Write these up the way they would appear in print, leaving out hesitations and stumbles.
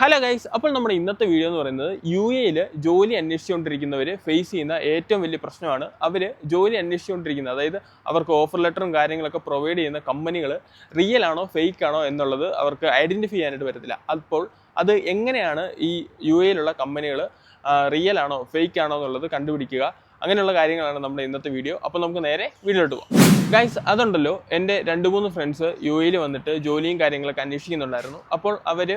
Hello guys, അപ്പോൾ നമ്മുടെ ഇന്നത്തെ വീഡിയോ എന്ന് പറയുന്നത് UAE ജോലി അന്വേഷിച്ചുകൊണ്ടിരിക്കുന്നവർ ഫേസ് ചെയ്യുന്ന ഏറ്റവും വലിയ പ്രശ്നമാണ്. അവർ ജോലി അന്വേഷിച്ചുകൊണ്ടിരിക്കുന്നത്, അതായത് അവർക്ക് ഓഫർ ലെറ്ററും കാര്യങ്ങളൊക്കെ പ്രൊവൈഡ് ചെയ്യുന്ന കമ്പനികൾ റിയൽ ആണോ ഫേക്ക് ആണോ എന്നുള്ളത് അവർക്ക് ഐഡൻറ്റിഫൈ ചെയ്യാനായിട്ട് പറ്റത്തില്ല. അപ്പോൾ അത് എങ്ങനെയാണ് ഈ UAE കമ്പനികൾ റിയൽ ആണോ ഫേക്ക് ആണോ എന്നുള്ളത് കണ്ടുപിടിക്കുക, അങ്ങനെയുള്ള കാര്യങ്ങളാണ് നമ്മുടെ ഇന്നത്തെ വീഡിയോ. അപ്പോൾ നമുക്ക് നേരെ വീഡിയോയിലോട്ട് പോകാം. ഗൈസ്, അതുണ്ടല്ലോ, എൻ്റെ 2-3 ഫ്രണ്ട്സ് UAE വന്നിട്ട് ജോലിയും കാര്യങ്ങളൊക്കെ അന്വേഷിക്കുന്നുണ്ടായിരുന്നു. അപ്പോൾ അവർ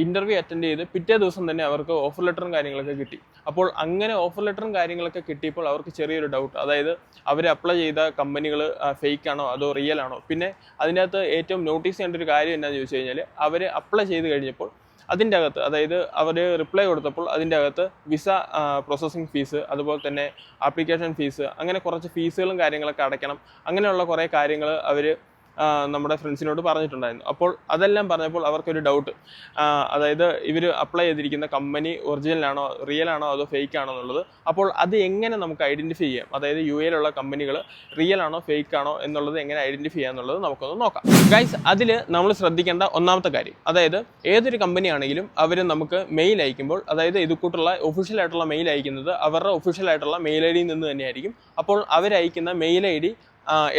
ഇൻ്റർവ്യൂ അറ്റൻഡ് ചെയ്ത് പിറ്റേ ദിവസം തന്നെ അവർക്ക് ഓഫർ ലെറ്ററും കാര്യങ്ങളൊക്കെ കിട്ടി. അപ്പോൾ അങ്ങനെ ഓഫർ ലെറ്ററും കാര്യങ്ങളൊക്കെ കിട്ടിയപ്പോൾ അവർക്ക് ചെറിയൊരു ഡൗട്ട്, അതായത് അവർ അപ്ലൈ ചെയ്ത കമ്പനികൾ ഫേക്ക് ആണോ അതോ റിയൽ ആണോ. പിന്നെ അതിൻ്റെ അകത്ത് ഏറ്റവും നോട്ടീസ് ചെയ്യേണ്ട ഒരു കാര്യം എന്താണെന്ന് ചോദിച്ചു കഴിഞ്ഞാൽ, അവർ അപ്ലൈ ചെയ്ത് കഴിഞ്ഞപ്പോൾ അതിൻ്റെ അകത്ത്, അതായത് അവർ റിപ്ലൈ കൊടുത്തപ്പോൾ അതിൻ്റെ അകത്ത് വിസ പ്രോസസ്സിങ് ഫീസ്, അതുപോലെ തന്നെ ആപ്ലിക്കേഷൻ ഫീസ്, അങ്ങനെ കുറച്ച് ഫീസുകളും കാര്യങ്ങളൊക്കെ അടയ്ക്കണം. അങ്ങനെയുള്ള കുറേ കാര്യങ്ങൾ അവർ നമ്മുടെ ഫ്രണ്ട്സിനോട് പറഞ്ഞിട്ടുണ്ടായിരുന്നു. അപ്പോൾ അതെല്ലാം പറഞ്ഞപ്പോൾ അവർക്കൊരു ഡൗട്ട്, അതായത് ഇവർ അപ്ലൈ ചെയ്തിരിക്കുന്ന കമ്പനി ഒറിജിനലാണോ റിയൽ ആണോ അതോ ഫേക്ക് ആണോ എന്നുള്ളത്. അപ്പോൾ അത് എങ്ങനെ നമുക്ക് ഐഡൻറ്റിഫൈ ചെയ്യാം, അതായത് UAE കമ്പനികൾ റിയൽ ആണോ ഫേക്ക് ആണോ എന്നുള്ളത് എങ്ങനെ ഐഡൻറ്റിഫൈ ചെയ്യാം എന്നുള്ളത് നമുക്കൊന്ന് നോക്കാം. ഗൈസ്, അതിൽ നമ്മൾ ശ്രദ്ധിക്കേണ്ട ഒന്നാമത്തെ കാര്യം, അതായത് ഏതൊരു കമ്പനി ആണെങ്കിലും അവർ നമുക്ക് മെയിൽ അയക്കുമ്പോൾ, അതായത് ഇത് കൂട്ടുള്ള ഒഫീഷ്യലായിട്ടുള്ള മെയിൽ അയക്കുന്നത് അവരുടെ ഒഫീഷ്യലായിട്ടുള്ള മെയിൽ ID നിന്ന് തന്നെയായിരിക്കും. അപ്പോൾ അവരയക്കുന്ന mail ID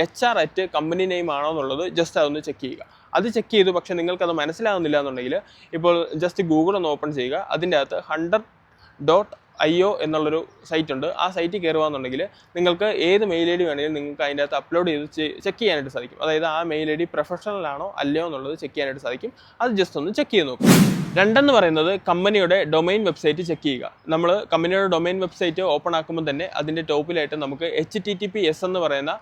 HR@ company name ആണോ എന്നുള്ളത് ജസ്റ്റ് അതൊന്ന് ചെക്ക് ചെയ്യുക. അത് ചെക്ക് ചെയ്തു പക്ഷേ നിങ്ങൾക്കത് മനസ്സിലാകുന്നില്ല എന്നുണ്ടെങ്കിൽ ഇപ്പോൾ ജസ്റ്റ് ഗൂഗിൾ ഒന്ന് ഓപ്പൺ ചെയ്യുക. അതിൻ്റെ അകത്ത് 100.io എന്നുള്ളൊരു സൈറ്റ് ഉണ്ട്. ആ സൈറ്റിൽ കയറുകയെന്നുണ്ടെങ്കിൽ നിങ്ങൾക്ക് ഏത് മെയിൽ ID വേണമെങ്കിലും നിങ്ങൾക്ക് അതിൻ്റെ അകത്ത് അപ്ലോഡ് ചെയ്ത് ചെക്ക് ചെയ്യാനായിട്ട് സാധിക്കും. അതായത് ആ മെയിൽ ID പ്രൊഫഷണൽ ആണോ അല്ലയോ എന്നുള്ളത് ചെക്ക് ചെയ്യാനായിട്ട് സാധിക്കും. അത് ജസ്റ്റ് ഒന്ന് ചെക്ക് ചെയ്ത് നോക്കും. രണ്ടെന്ന് പറയുന്നത് കമ്പനിയുടെ ഡൊമൈൻ വെബ്സൈറ്റ് ചെക്ക് ചെയ്യുക. നമ്മൾ കമ്പനിയുടെ ഡൊമൈൻ വെബ്സൈറ്റ് ഓപ്പൺ ആക്കുമ്പോൾ തന്നെ അതിൻ്റെ ടോപ്പിലായിട്ട് നമുക്ക് HTTPS എന്ന് പറയുന്ന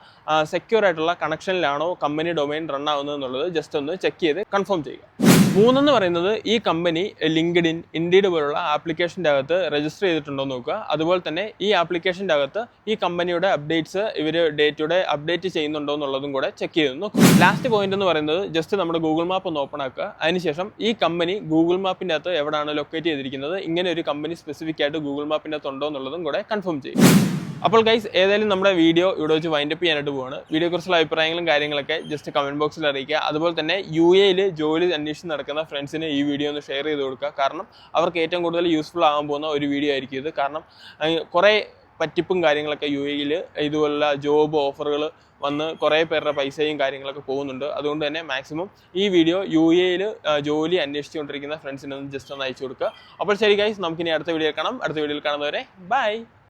സെക്യൂർ ആയിട്ടുള്ള കണക്ഷനിലാണോ കമ്പനി ഡൊമൈൻ റൺ ആവുന്നത് എന്നുള്ളത് ജസ്റ്റ് ഒന്ന് ചെക്ക് ചെയ്ത് കൺഫേം ചെയ്യുക. മൂന്നെന്ന് പറയുന്നത് ഈ കമ്പനി ലിങ്ക്ഡിൻ, ഇൻഡീഡ് പോലുള്ള ആപ്ലിക്കേഷൻ്റെ അകത്ത് രജിസ്റ്റർ ചെയ്തിട്ടുണ്ടോ എന്ന് നോക്കുക. അതുപോലെ തന്നെ ഈ ആപ്ലിക്കേഷൻ്റെ അകത്ത് ഈ കമ്പനിയുടെ അപ്ഡേറ്റ്സ് ഇവർ ഡേറ്റോടെ അപ്ഡേറ്റ് ചെയ്യുന്നുണ്ടോ എന്നുള്ളതും കൂടെ ചെക്ക് ചെയ്ത് നോക്കുക. ലാസ്റ്റ് പോയിന്റ് എന്ന് പറയുന്നത് ജസ്റ്റ് നമ്മുടെ ഗൂഗിൾ മാപ്പ് ഒന്ന് ഓപ്പൺ ആക്കുക. അതിനുശേഷം ഈ കമ്പനി ഗൂഗിൾ മാപ്പിൻ്റെ അകത്ത് എവിടെയാണ് ലൊക്കേറ്റ് ചെയ്തിരിക്കുന്നത്, ഇങ്ങനെ ഒരു കമ്പനി സ്പെസിഫിക് ആയിട്ട് ഗൂഗിൾ മാപ്പിൻ്റെ അകത്ത് ഉണ്ടോ എന്നുള്ളതും കൂടെ കൺഫേം ചെയ്യും. അപ്പോൾ ഗൈസ്, ഏതായാലും നമ്മുടെ വീഡിയോ ഇവിടെ വെച്ച് വൈൻഡപ്പ് ചെയ്യാനായിട്ട് പോവാണ്. വീഡിയോയെക്കുറിച്ചുള്ള അഭിപ്രായങ്ങളും കാര്യങ്ങളൊക്കെ ജസ്റ്റ് കമൻറ്റ് ബോക്സിൽ അറിയിക്കുക. അതുപോലെ തന്നെ UAE ജോലി അന്വേഷിച്ച് നടക്കുന്ന ഫ്രണ്ട്സിന് ഈ വീഡിയോ ഒന്ന് ഷെയർ ചെയ്ത് കൊടുക്കുക. കാരണം അവർക്ക് ഏറ്റവും കൂടുതൽ യൂസ്ഫുൾ ആകാൻ പോകുന്ന ഒരു വീഡിയോ ആയിരിക്കും ഇത്. കാരണം കുറേ പറ്റിപ്പും കാര്യങ്ങളൊക്കെ UAE ഇതുപോലുള്ള ജോബ് ഓഫറുകൾ വന്ന് കുറേ പേരുടെ പൈസയും കാര്യങ്ങളൊക്കെ പോകുന്നുണ്ട്. അതുകൊണ്ട് തന്നെ മാക്സിമം ഈ വീഡിയോ UAE ജോലി അന്വേഷിച്ചുകൊണ്ടിരിക്കുന്ന ഫ്രണ്ട്സിനൊന്ന് ജസ്റ്റ് ഒന്ന് അയച്ചു കൊടുക്കുക. അപ്പോൾ ശരി ഗൈസ്, നമുക്കിനി അടുത്ത വീഡിയോ കാണാം. അടുത്ത വീഡിയോയിൽ കാണുന്നവരെ ബൈ.